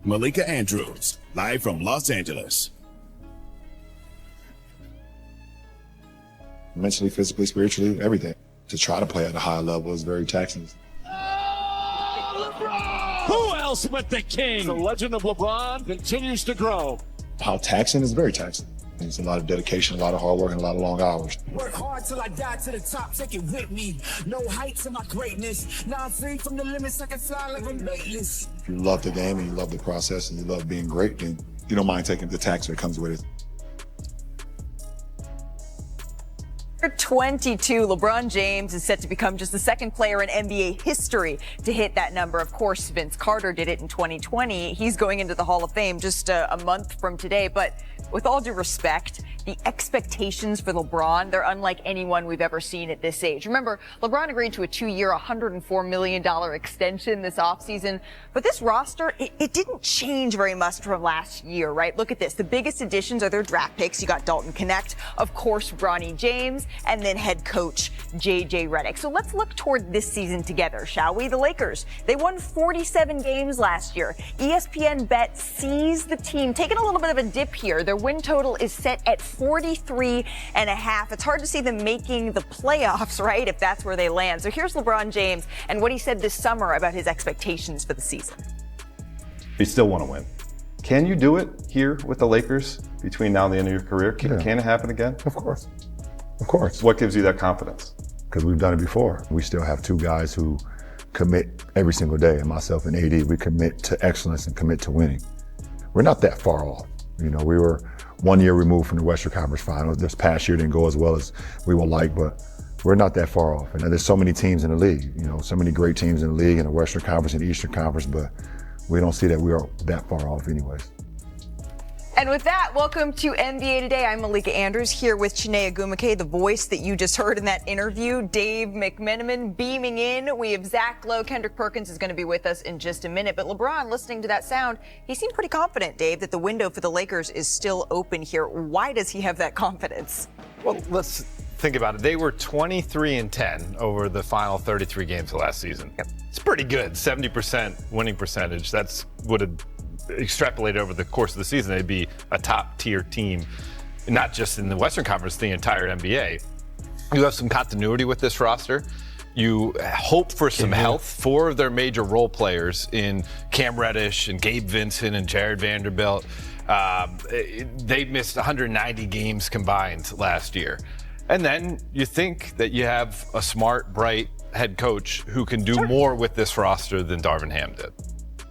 Malika Andrews, live from Los Angeles. Mentally, physically, spiritually, everything. To try to play at a high level is very taxing. Oh, LeBron! Who else but the king? The legend of LeBron continues to grow. How taxing is very taxing. It's a lot of dedication, a lot of hard work, and a lot of long hours. Work hard till I die to the top, take it with me. No heights in my greatness. Now I'm free from the limits, I can fly like I'm weightless. If you love the game and you love the process and you love being great, then you don't mind taking the tax that comes with it. 22, LeBron James is set to become just the second player in NBA history to hit that number. Of course, Vince Carter did it in 2020. He's going into the Hall of Fame just a month from today. But with all due respect, the expectations for LeBron, they're unlike anyone we've ever seen at this age. Remember, LeBron agreed to a 2-year, $104 million extension this offseason. But this roster, it didn't change very much from last year, right? Look at this. The biggest additions are their draft picks. You got Dalton Knecht, of course, Bronny James, and then head coach J.J. Redick. So let's look toward this season together, shall we? The Lakers, they won 47 games last year. ESPN Bet sees the team taking a little bit of a dip here. Their win total is set at 43.5. It's hard to see them making the playoffs, right, if that's where they land. So here's LeBron James and what he said this summer about his expectations for the season. You still want to win. Can you do it here with the Lakers between now and the end of your career? Can it happen again? Of course. Of course. What gives you that confidence? Because we've done it before. We still have two guys who commit every single day, and myself and AD, we commit to excellence and commit to winning. We're not that far off. You know, we were 1 year removed from the Western Conference Finals. This past year didn't go as well as we would like, but we're not that far off. And there's so many teams in the league, you know, so many great teams in the league, in the Western Conference and the Eastern Conference, but we don't see that we are that far off anyways. And with that, welcome to NBA Today. I'm Malika Andrews here with Chiney Ogwumike, the voice that you just heard in that interview. Dave McMenamin beaming in. We have Zach Lowe. Kendrick Perkins is going to be with us in just a minute. But LeBron, listening to that sound, he seemed pretty confident, Dave, that the window for the Lakers is still open here. Why does he have that confidence? Well, let's think about it. They were 23-10 over the final 33 games of last season. Yep. It's pretty good. 70% winning percentage. That's would have extrapolated over the course of the season. They'd be a top tier team, not just in the Western Conference, the entire NBA. You have some continuity with this roster. You hope for some health for their major role players in Cam Reddish and Gabe Vincent and Jared Vanderbilt. They missed 190 games combined last year. And then you think that you have a smart, bright head coach who can do more with this roster than Darvin Ham did.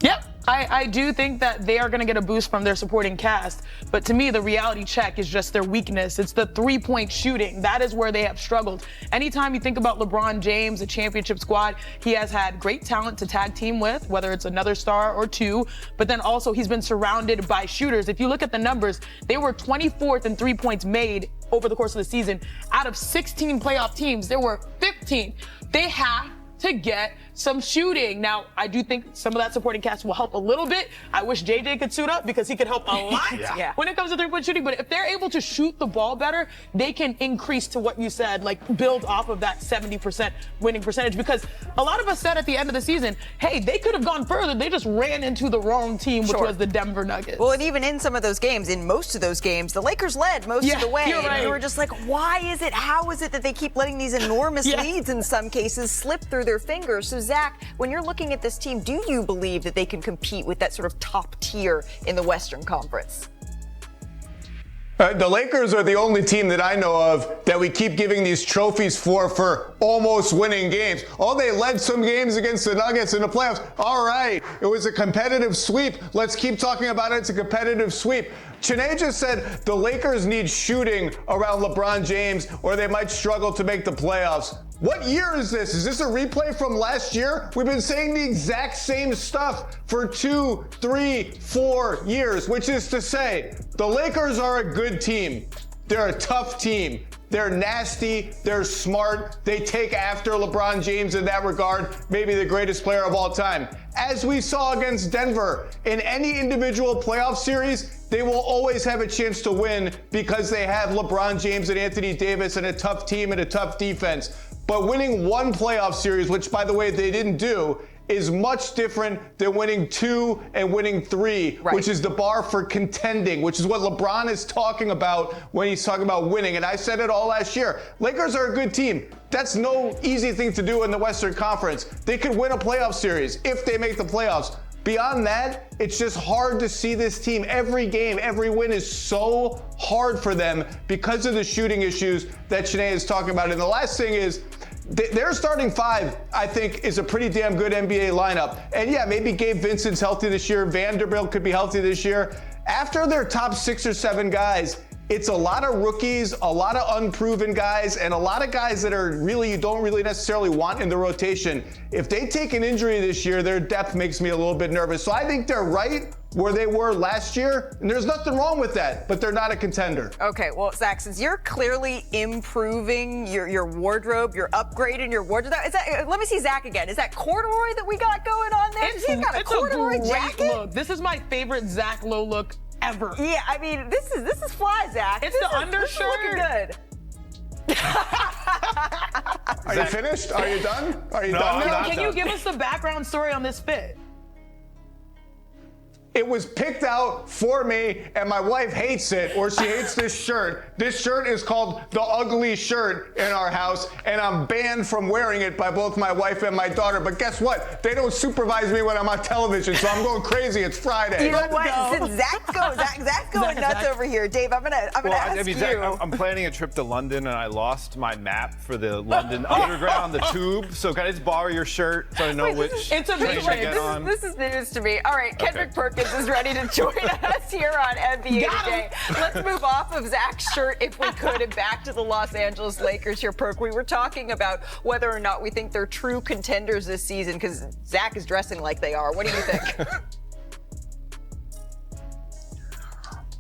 Yep. I do think that they are going to get a boost from their supporting cast. But to me, the reality check is just their weakness. It's the three-point shooting. That is where they have struggled. Anytime you think about LeBron James, a championship squad, he has had great talent to tag team with, whether it's another star or two. But then also he's been surrounded by shooters. If you look at the numbers, they were 24th in 3 points made over the course of the season. Out of 16 playoff teams, there were 15. They have to get some shooting. Now, I do think some of that supporting cast will help a little bit. I wish JJ could suit up because he could help a lot when it comes to three-point shooting. But if they're able to shoot the ball better, they can increase to what you said, like build off of that 70% winning percentage. Because a lot of us said at the end of the season, hey, they could have gone further. They just ran into the wrong team, which was the Denver Nuggets. Well, and even in some of those games, in most of those games, the Lakers led most of the way. You're right. And we were just like, why is it, how is it that they keep letting these enormous leads in some cases slip through their fingers? So, Zach, when you're looking at this team, do you believe that they can compete with that sort of top tier in the Western Conference? The Lakers are the only team that I know of that we keep giving these trophies for almost winning games. Oh, they led some games against the Nuggets in the playoffs. All right, it was a competitive sweep. Let's keep talking about it. It's a competitive sweep. Chiney just said the Lakers need shooting around LeBron James or they might struggle to make the playoffs. What year is this? Is this a replay from last year? We've been saying the exact same stuff for 2, 3, 4 years, which is to say, the Lakers are a good team. They're a tough team. They're nasty. They're smart. They take after LeBron James in that regard, maybe the greatest player of all time. As we saw against Denver, in any individual playoff series, they will always have a chance to win because they have LeBron James and Anthony Davis and a tough team and a tough defense. But winning one playoff series, which by the way they didn't do, is much different than winning 2 and winning 3, which is the bar for contending, which is what LeBron is talking about when he's talking about winning. And I said it all last year. Lakers are a good team. That's no easy thing to do in the Western Conference. They could win a playoff series if they make the playoffs. Beyond that, it's just hard to see this team. Every game, every win is so hard for them because of the shooting issues that Sinead is talking about. And the last thing is, their starting 5, I think, is a pretty damn good NBA lineup. And yeah, maybe Gabe Vincent's healthy this year. Vanderbilt could be healthy this year. After their top 6 or 7 guys, it's a lot of rookies, a lot of unproven guys, and a lot of guys that are really, you don't really necessarily want in the rotation. If they take an injury this year, their depth makes me a little bit nervous. So I think they're right where they were last year, and there's nothing wrong with that, but they're not a contender. Okay, well, Zach, since you're clearly improving your wardrobe, you're upgrading your wardrobe, is that, let me see Zach again. Is that corduroy that we got going on there? He's got a corduroy jacket? Look. This is my favorite Zach Lowe look ever. Yeah, I mean, this is fly, Zach. It's the undershirt. This is looking good. Are you finished? Are you done? Are you done now? Can you give us the background story on this fit? It was picked out for me, and my wife hates it, or she hates this shirt. This shirt is called the ugly shirt in our house, and I'm banned from wearing it by both my wife and my daughter. But guess what? They don't supervise me when I'm on television, so I'm going crazy. It's Friday. You know what? Since Zach's going nuts over here. Dave, I'm gonna ask you. Zach, I'm planning a trip to London, and I lost my map for the London Underground, the tube. So can I just borrow your shirt so I know which it's a train to get on? This is news to me. All right, Kendrick Perkins is ready to join us here on NBA Today. Let's move off of Zach's shirt, if we could, and back to the Los Angeles Lakers here, Perk. We were talking about whether or not we think they're true contenders this season, because Zach is dressing like they are. What do you think?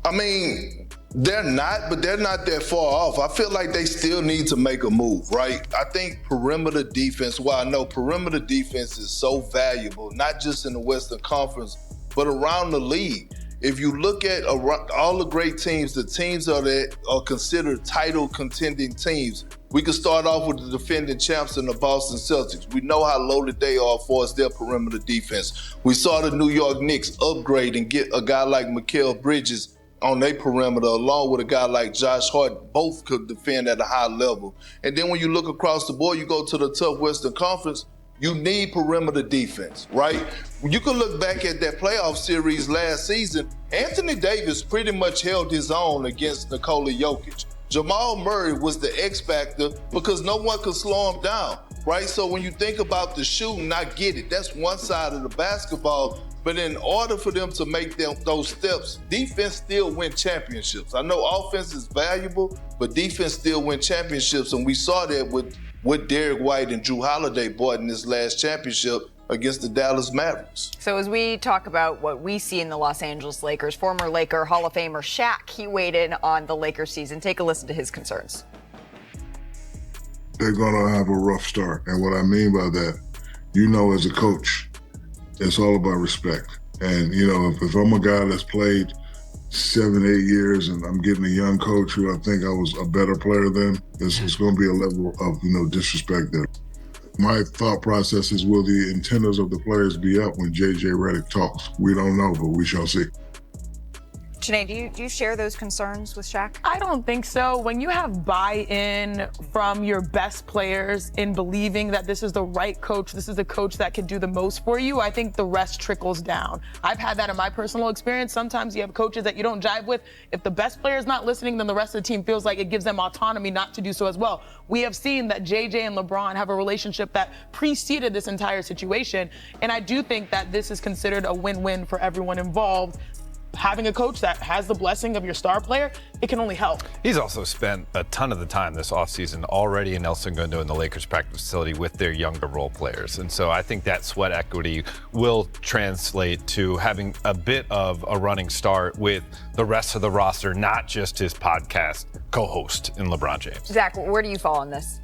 I mean, they're not, but they're not that far off. I feel like they still need to make a move, right? I think perimeter defense, while I know perimeter defense is so valuable, not just in the Western Conference, but around the league. If you look at all the great teams, the teams that are considered title contending teams, we can start off with the defending champs in the Boston Celtics. We know how loaded they are for their perimeter defense. We saw the New York Knicks upgrade and get a guy like Mikal Bridges on their perimeter, along with a guy like Josh Hart. Both could defend at a high level. And then when you look across the board, you go to the tough Western Conference, you need perimeter defense, right? You can look back at that playoff series last season. Anthony Davis pretty much held his own against Nikola Jokic. Jamal Murray was the X factor because no one could slow him down, right? So when you think about the shooting, I get it. That's one side of the basketball. But in order for them to make those steps, defense still win championships. I know offense is valuable, but defense still win championships. And we saw that with Derek White and Drew Holiday brought in this last championship against the Dallas Mavericks. So as we talk about what we see in the Los Angeles Lakers, former Laker Hall of Famer Shaq, he weighed in on the Lakers season. Take a listen to his concerns. They're going to have a rough start. And what I mean by that, as a coach, it's all about respect. And, if I'm a guy that's played 7, 8 years and I'm getting a young coach who I think I was a better player than, it's going to be a level of, disrespect there. My thought process is, will the antennas of the players be up when J.J. Redick talks? We don't know, but we shall see. Sinead, do you share those concerns with Shaq? I don't think so. When you have buy-in from your best players in believing that this is the right coach, this is the coach that can do the most for you, I think the rest trickles down. I've had that in my personal experience. Sometimes you have coaches that you don't jive with. If the best player is not listening, then the rest of the team feels like it gives them autonomy not to do so as well. We have seen that JJ and LeBron have a relationship that preceded this entire situation, and I do think that this is considered a win-win for everyone involved. Having a coach that has the blessing of your star player, it can only help. He's also spent a ton of the time this offseason already in El Segundo in the Lakers practice facility with their younger role players. And so I think that sweat equity will translate to having a bit of a running start with the rest of the roster, not just his podcast co-host in LeBron James. Zach, where do you fall on this?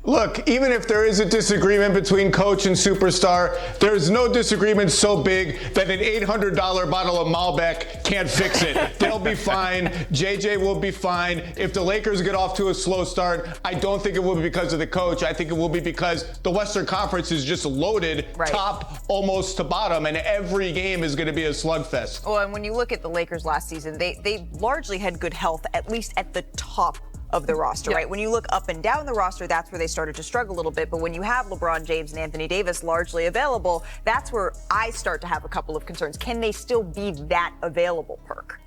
Look, even if there is a disagreement between coach and superstar, there's no disagreement so big that an $800 bottle of Malbec can't fix it. They'll be fine. JJ will be fine. If the Lakers get off to a slow start, I don't think it will be because of the coach. I think it will be because the Western Conference is just loaded top almost to bottom, and every game is going to be a slugfest. Well, and when you look at the Lakers last season, they largely had good health, at least at the top of the roster, right? When you look up and down the roster, that's where they started to struggle a little bit. But when you have LeBron James and Anthony Davis largely available, that's where I start to have a couple of concerns. Can they still be that available, Perk?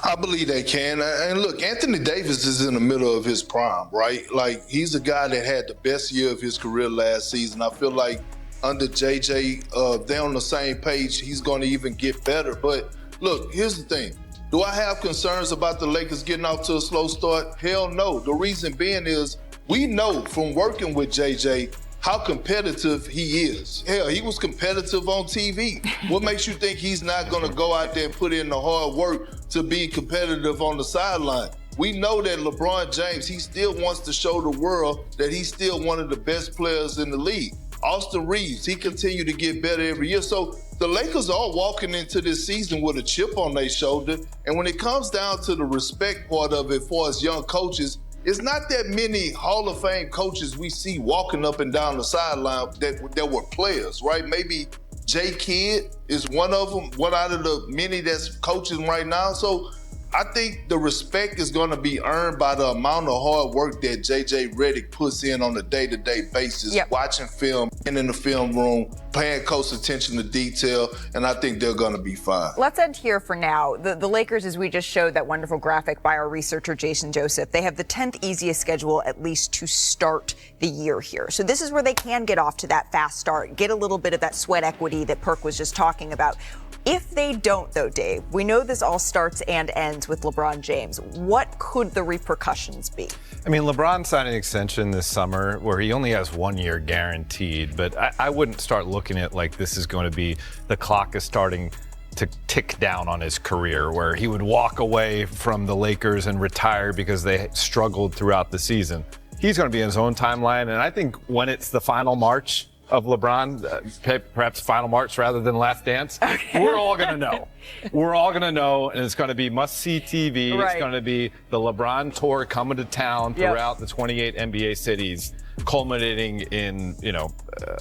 I believe they can. And look, Anthony Davis is in the middle of his prime, right? Like, he's a guy that had the best year of his career last season. I feel like under JJ, they're on the same page. He's going to even get better. But look, here's the thing. Do I have concerns about the Lakers getting off to a slow start? Hell no. The reason being is we know from working with JJ how competitive he is. Hell, he was competitive on TV. What makes you think he's not going to go out there and put in the hard work to be competitive on the sideline? We know that LeBron James, he still wants to show the world that he's still one of the best players in the league. Austin Reeves, he continued to get better every year. So the Lakers are walking into this season with a chip on their shoulder. And when it comes down to the respect part of it for us young coaches, it's not that many Hall of Fame coaches we see walking up and down the sideline that were players, right? Maybe Jay Kidd is one of them, one out of the many that's coaching right now. So I think the respect is going to be earned by the amount of hard work that JJ Redick puts in on a day-to-day basis, watching film and in the film room, paying close attention to detail, and I think they're going to be fine. Let's end here for now. The Lakers, as we just showed that wonderful graphic by our researcher, Jason Joseph, they have the 10th easiest schedule, at least to start the year here. So this is where they can get off to that fast start, get a little bit of that sweat equity that Perk was just talking about. If they don't, though, Dave, we know this all starts and ends with LeBron James. What could the repercussions be? I mean, LeBron signed an extension this summer where he only has 1 year guaranteed, but I wouldn't start looking at like this is going to be the clock is starting to tick down on his career, where he would walk away from the Lakers and retire because they struggled throughout the season. He's going to be in his own timeline, and I think when it's the final march of LeBron, perhaps final march rather than last dance, we're all going to know. We're all going to know, and it's going to be must-see TV. Right. It's going to be the LeBron tour coming to town throughout the 28 NBA cities, culminating in,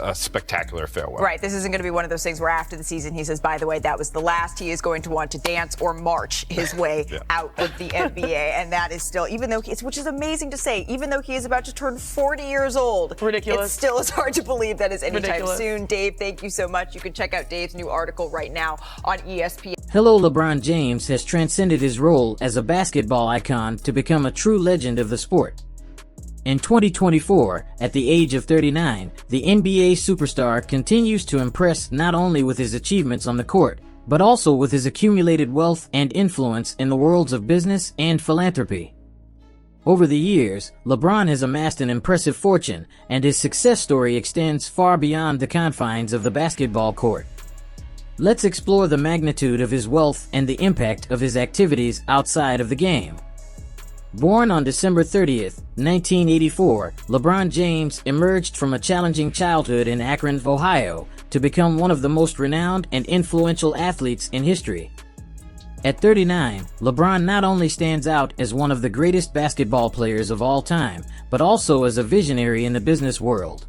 a spectacular farewell. Right. This isn't going to be one of those things where after the season he says, by the way, that was the last. He is going to want to dance or march his way out of the NBA. And that is still, even though which is amazing to say, even though he is about to turn 40 years old. Ridiculous. It still is hard to believe that is anytime soon. Dave, thank you so much. You can check out Dave's new article right now on ESPN. Hello, LeBron James has transcended his role as a basketball icon to become a true legend of the sport. In 2024, at the age of 39, the NBA superstar continues to impress not only with his achievements on the court, but also with his accumulated wealth and influence in the worlds of business and philanthropy. Over the years, LeBron has amassed an impressive fortune, and his success story extends far beyond the confines of the basketball court. Let's explore the magnitude of his wealth and the impact of his activities outside of the game. Born on December 30th, 1984, LeBron James emerged from a challenging childhood in Akron, Ohio, to become one of the most renowned and influential athletes in history. At 39, LeBron not only stands out as one of the greatest basketball players of all time, but also as a visionary in the business world.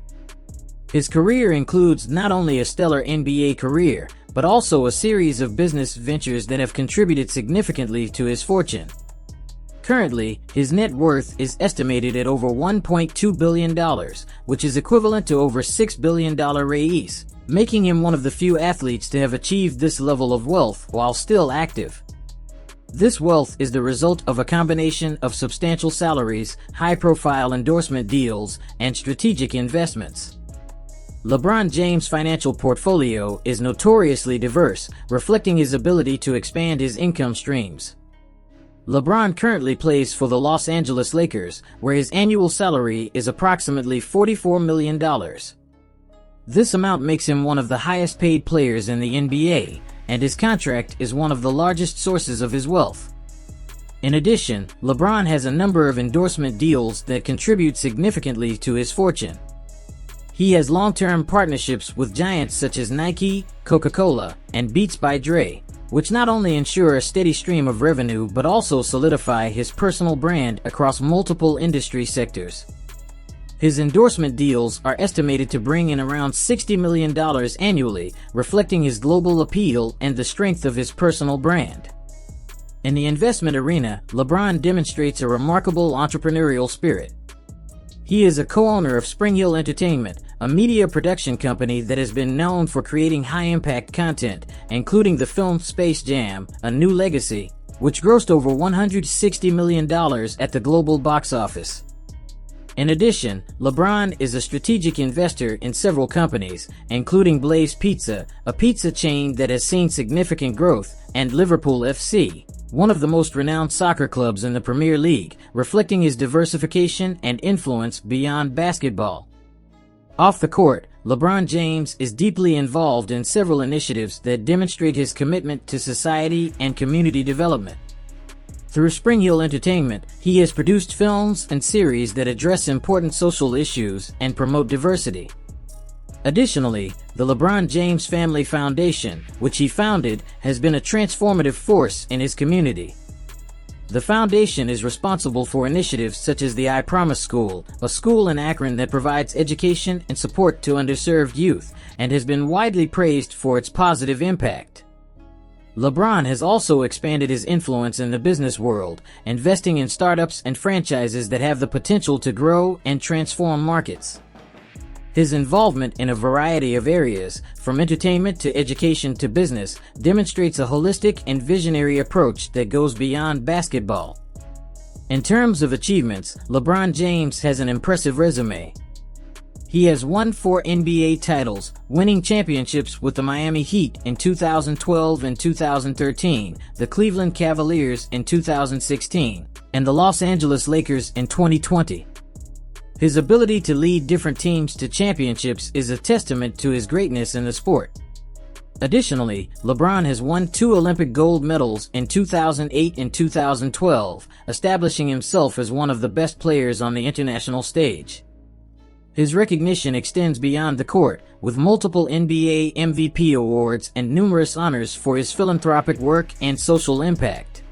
His career includes not only a stellar NBA career, but also a series of business ventures that have contributed significantly to his fortune. Currently, his net worth is estimated at over $1.2 billion, which is equivalent to over $6 billion raise, making him one of the few athletes to have achieved this level of wealth while still active. This wealth is the result of a combination of substantial salaries, high-profile endorsement deals, and strategic investments. LeBron James' financial portfolio is notoriously diverse, reflecting his ability to expand his income streams. LeBron currently plays for the Los Angeles Lakers, where his annual salary is approximately $44 million. This amount makes him one of the highest-paid players in the NBA, and his contract is one of the largest sources of his wealth. In addition, LeBron has a number of endorsement deals that contribute significantly to his fortune. He has long-term partnerships with giants such as Nike, Coca-Cola, and Beats by Dre, which not only ensure a steady stream of revenue but also solidify his personal brand across multiple industry sectors. His endorsement deals are estimated to bring in around $60 million annually, reflecting his global appeal and the strength of his personal brand. In the investment arena, LeBron demonstrates a remarkable entrepreneurial spirit. He is a co-owner of Spring Hill Entertainment, a media production company that has been known for creating high-impact content, including the film Space Jam: A New Legacy, which grossed over $160 million at the global box office. In addition, LeBron is a strategic investor in several companies, including Blaze Pizza, a pizza chain that has seen significant growth, and Liverpool FC, one of the most renowned soccer clubs in the Premier League, reflecting his diversification and influence beyond basketball. Off the court, LeBron James is deeply involved in several initiatives that demonstrate his commitment to society and community development. Through Spring Hill Entertainment, he has produced films and series that address important social issues and promote diversity. Additionally, the LeBron James Family Foundation, which he founded, has been a transformative force in his community. The foundation is responsible for initiatives such as the I Promise School, a school in Akron that provides education and support to underserved youth, and has been widely praised for its positive impact. LeBron has also expanded his influence in the business world, investing in startups and franchises that have the potential to grow and transform markets. His involvement in a variety of areas, from entertainment to education to business, demonstrates a holistic and visionary approach that goes beyond basketball. In terms of achievements, LeBron James has an impressive resume. He has won 4 NBA titles, winning championships with the Miami Heat in 2012 and 2013, the Cleveland Cavaliers in 2016, and the Los Angeles Lakers in 2020. His ability to lead different teams to championships is a testament to his greatness in the sport. Additionally, LeBron has won 2 Olympic gold medals in 2008 and 2012, establishing himself as one of the best players on the international stage. His recognition extends beyond the court, with multiple NBA MVP awards and numerous honors for his philanthropic work and social impact.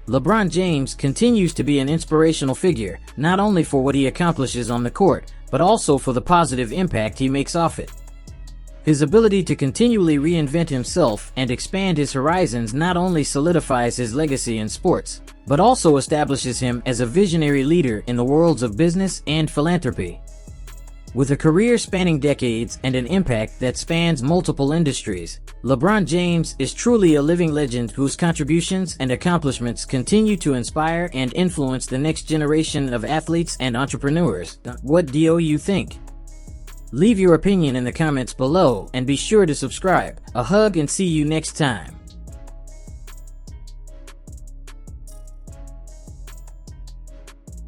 LeBron James continues to be an inspirational figure, not only for what he accomplishes on the court, but also for the positive impact he makes off it. His ability to continually reinvent himself and expand his horizons not only solidifies his legacy in sports, but also establishes him as a visionary leader in the worlds of business and philanthropy. With a career spanning decades and an impact that spans multiple industries, LeBron James is truly a living legend whose contributions and accomplishments continue to inspire and influence the next generation of athletes and entrepreneurs. What do you think? Leave your opinion in the comments below and be sure to subscribe. A hug and see you next time.